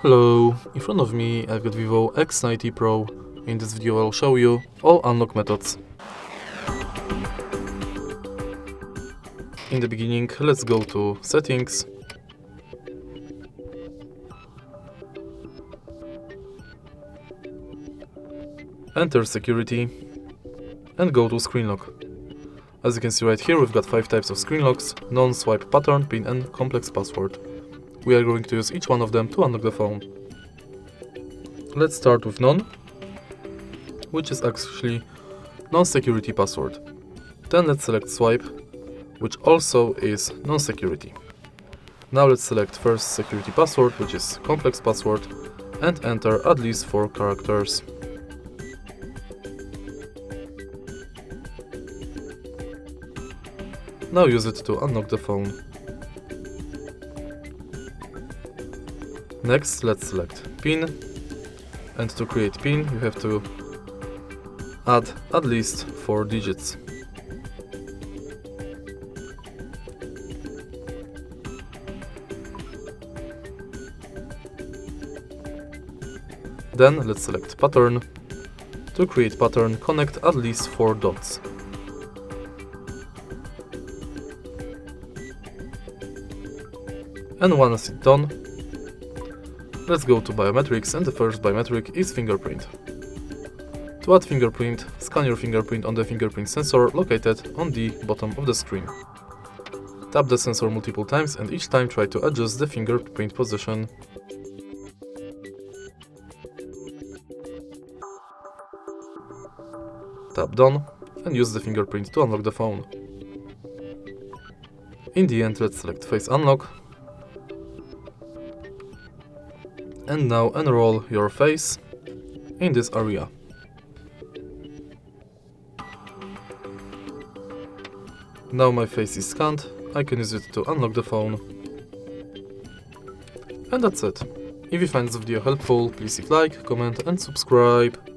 Hello, in front of me I've got Vivo X90 Pro. In this video I'll show you all unlock methods. In the beginning, let's go to Settings, enter Security and go to Screen Lock. As you can see right here, we've got 5 types of screen locks: non, swipe, pattern, pin and complex password. We are going to use each one of them to unlock the phone. Let's start with non, which is actually non-security password. Then let's select swipe, which also is non-security. Now let's select first security password, which is complex password, and enter at least 4 characters. Now use it to unlock the phone. Next, let's select PIN, and to create PIN you have to add at least 4 digits. Then let's select pattern. To create pattern, connect at least 4 dots. And once it's done, let's go to biometrics, and the first biometric is fingerprint. To add fingerprint, scan your fingerprint on the fingerprint sensor located on the bottom of the screen. Tap the sensor multiple times and each time try to adjust the fingerprint position. Tap done and use the fingerprint to unlock the phone. In the end, let's select face unlock. And now enroll your face in this area. Now my face is scanned, I can use it to unlock the phone. And that's it. If you find this video helpful, please hit like, comment and subscribe.